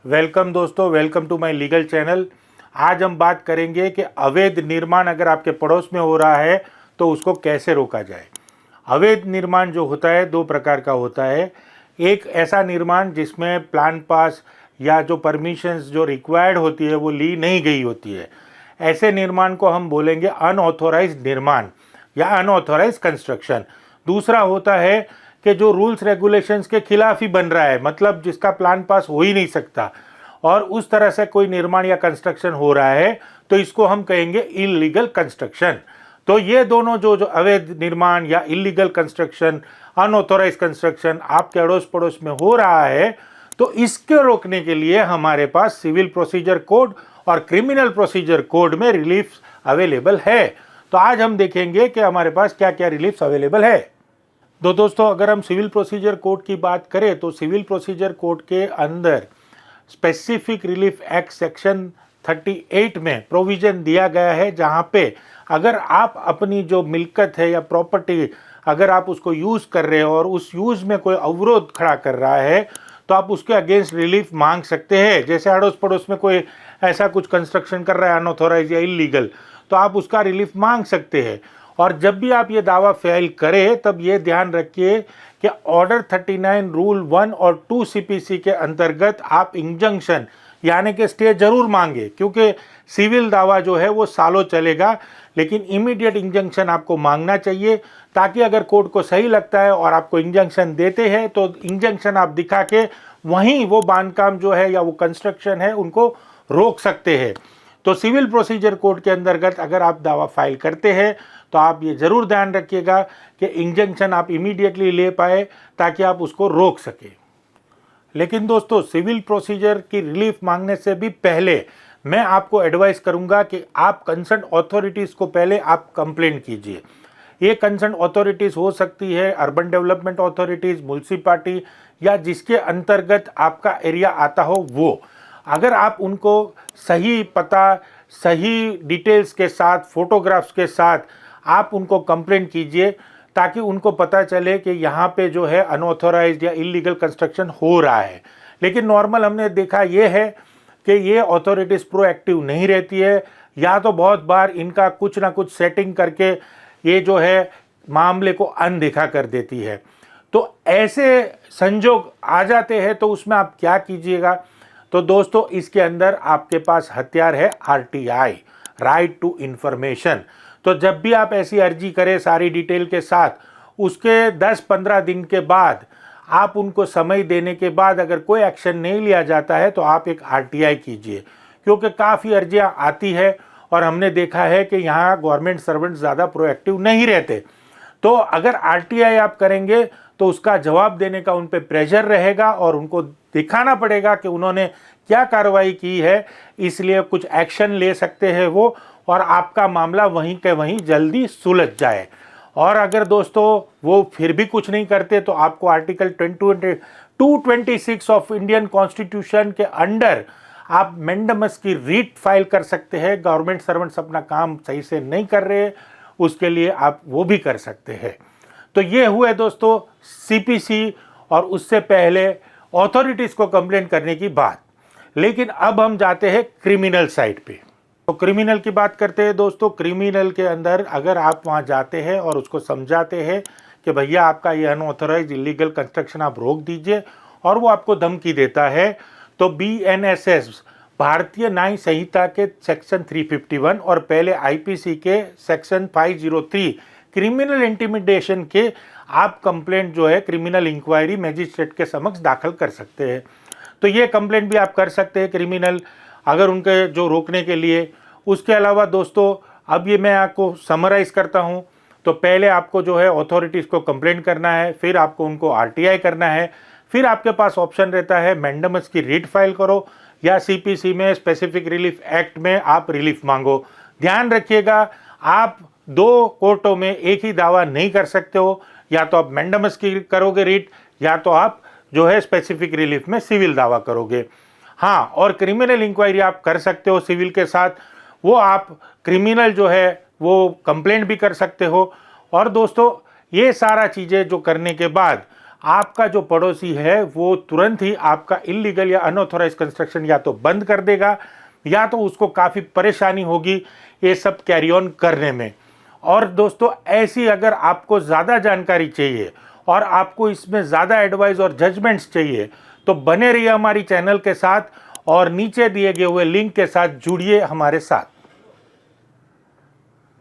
Welcome दोस्तों, welcome to my legal channel. आज हम बात करेंगे कि अवैध निर्माण अगर आपके पड़ोस में हो रहा है तो उसको कैसे रोका जाए। अवैध निर्माण जो होता है दो प्रकार का होता है। एक ऐसा निर्माण जिसमें प्लान पास या जो परमिशंस जो रिक्वायर्ड होती है वो ली नहीं गई होती है, ऐसे निर्माण को हम बोलेंगे अनऑथोराइज्ड निर्माण या अनऑथोराइज्ड कंस्ट्रक्शन। दूसरा होता है कि जो रूल्स रेगुलेशंस के खिलाफ ही बन रहा है, मतलब जिसका प्लान पास हो ही नहीं सकता और उस तरह से कोई निर्माण या कंस्ट्रक्शन हो रहा है तो इसको हम कहेंगे इलीगल कंस्ट्रक्शन। तो ये दोनों जो अवैध निर्माण या इलीगल कंस्ट्रक्शन, अनऑथोराइज्ड कंस्ट्रक्शन आपके अड़ोस पड़ोस में हो रहा है तो इसके रोकने के लिए हमारे पास सिविल प्रोसीजर कोड और क्रिमिनल प्रोसीजर कोड में रिलीफ अवेलेबल है। तो आज हम देखेंगे कि हमारे पास क्या क्या रिलीफ अवेलेबल है। तो दोस्तों, अगर हम सिविल प्रोसीजर कोड की बात करें तो सिविल प्रोसीजर कोड के अंदर स्पेसिफिक रिलीफ एक्ट सेक्शन 38 में प्रोविजन दिया गया है, जहां पे अगर आप अपनी जो मिल्कत है या प्रॉपर्टी अगर आप उसको यूज़ कर रहे हो और उस यूज़ में कोई अवरोध खड़ा कर रहा है तो आप उसके अगेंस्ट रिलीफ मांग सकते हैं। जैसे अड़ोस पड़ोस में कोई ऐसा कुछ कंस्ट्रक्शन कर रहा है अनऑथोराइज या इलीगल, तो आप उसका रिलीफ मांग सकते हैं। और जब भी आप ये दावा फाइल करें तब ये ध्यान रखिए कि ऑर्डर 39 रूल 1 और 2 सीपीसी के अंतर्गत आप इंजंक्शन यानी कि स्टे जरूर मांगे, क्योंकि सिविल दावा जो है वो सालों चलेगा, लेकिन इमीडिएट इंजंक्शन आपको मांगना चाहिए ताकि अगर कोर्ट को सही लगता है और आपको इंजंक्शन देते हैं तो इंजंक्शन आप दिखा के वहीं वो बांधकाम जो है या वो कंस्ट्रक्शन है उनको रोक सकते हैं। तो सिविल प्रोसीजर कोड के अंतर्गत अगर आप दावा फाइल करते हैं तो आप ये ज़रूर ध्यान रखिएगा कि इंजंक्शन आप इमीडिएटली ले पाए ताकि आप उसको रोक सके। लेकिन दोस्तों, सिविल प्रोसीजर की रिलीफ मांगने से भी पहले मैं आपको एडवाइस करूंगा कि आप कंसर्न अथॉरिटीज़ को पहले आप कंप्लेंट कीजिए। ये कंसर्न अथॉरिटीज़ हो सकती है अर्बन डेवलपमेंट अथॉरिटीज़, म्यूनसिपालिटी या जिसके अंतर्गत आपका एरिया आता हो वो। अगर आप उनको सही पता, सही डिटेल्स के साथ, फोटोग्राफ्स के साथ आप उनको कंप्लेंट कीजिए ताकि उनको पता चले कि यहाँ पे जो है अनऑथोराइज्ड या इलीगल कंस्ट्रक्शन हो रहा है। लेकिन नॉर्मल हमने देखा ये है कि ये अथॉरिटीज़ प्रोएक्टिव नहीं रहती है, या तो बहुत बार इनका कुछ ना कुछ सेटिंग करके ये जो है मामले को अनदेखा कर देती है। तो ऐसे संजोग आ जाते हैं तो उसमें आप क्या कीजिएगा। तो दोस्तों, इसके अंदर आपके पास हथियार है RTI, राइट टू इन्फॉर्मेशन। तो जब भी आप ऐसी अर्जी करें सारी डिटेल के साथ, उसके 10-15 दिन के बाद आप उनको समय देने के बाद अगर कोई एक्शन नहीं लिया जाता है तो आप एक RTI कीजिए, क्योंकि काफ़ी अर्जियां आती है और हमने देखा है कि यहाँ गवर्नमेंट सर्वेंट ज़्यादा प्रोएक्टिव नहीं रहते। तो अगर RTI आप करेंगे तो उसका जवाब देने का उन पर प्रेशर रहेगा और उनको दिखाना पड़ेगा कि उन्होंने क्या कार्रवाई की है, इसलिए कुछ एक्शन ले सकते हैं वो और आपका मामला वहीं के वहीं जल्दी सुलझ जाए। और अगर दोस्तों वो फिर भी कुछ नहीं करते तो आपको आर्टिकल 226 ऑफ इंडियन कॉन्स्टिट्यूशन के अंडर आप मैंडेमस की रीट फाइल कर सकते हैं। गवर्नमेंट सर्वेंट्स अपना काम सही से नहीं कर रहे, उसके लिए आप वो भी कर सकते हैं। तो ये हुए दोस्तों CPC और उससे पहले अथॉरिटीज़ को कंप्लेंट करने की बात। लेकिन अब हम जाते हैं क्रिमिनल साइड पे। तो क्रिमिनल की बात करते हैं दोस्तों। क्रिमिनल के अंदर अगर आप वहाँ जाते हैं और उसको समझाते हैं कि भैया आपका ये अनऑथोराइज इलीगल कंस्ट्रक्शन आप रोक दीजिए और वो आपको धमकी देता है, तो BNSS भारतीय न्याय संहिता के सेक्शन 351 और पहले IPC के सेक्शन 503 क्रिमिनल इंटिमिडेशन के आप कंप्लेंट जो है क्रिमिनल इंक्वायरी मजिस्ट्रेट के समक्ष दाखिल कर सकते हैं। तो ये कंप्लेंट भी आप कर सकते हैं क्रिमिनल अगर उनके जो रोकने के लिए। उसके अलावा दोस्तों, अब ये मैं आपको समराइज़ करता हूँ। तो पहले आपको जो है अथॉरिटीज़ को कंप्लेंट करना है, फिर आपको उनको RTI करना है, फिर आपके पास ऑप्शन रहता है मैंडेमस की रीट फाइल करो या CPC में स्पेसिफिक रिलीफ एक्ट में आप रिलीफ मांगो। ध्यान रखिएगा, आप दो कोर्टों में एक ही दावा नहीं कर सकते हो, या तो आप मैंडेमस की करोगे रीट या तो आप जो है स्पेसिफिक रिलीफ में सिविल दावा करोगे। हाँ, और क्रिमिनल इंक्वायरी आप कर सकते हो सिविल के साथ, वो आप क्रिमिनल जो है वो कंप्लेंट भी कर सकते हो। और दोस्तों, ये सारा चीज़ें जो करने के बाद आपका जो पड़ोसी है वो तुरंत ही आपका इलीगल या अनऑथोराइज कंस्ट्रक्शन या तो बंद कर देगा या तो उसको काफ़ी परेशानी होगी ये सब कैरी ऑन करने में। और दोस्तों, ऐसी अगर आपको ज़्यादा जानकारी चाहिए और आपको इसमें ज़्यादा एडवाइस और जजमेंट्स चाहिए तो बने रहिए हमारी चैनल के साथ और नीचे दिए गए हुए लिंक के साथ जुड़िए हमारे साथ।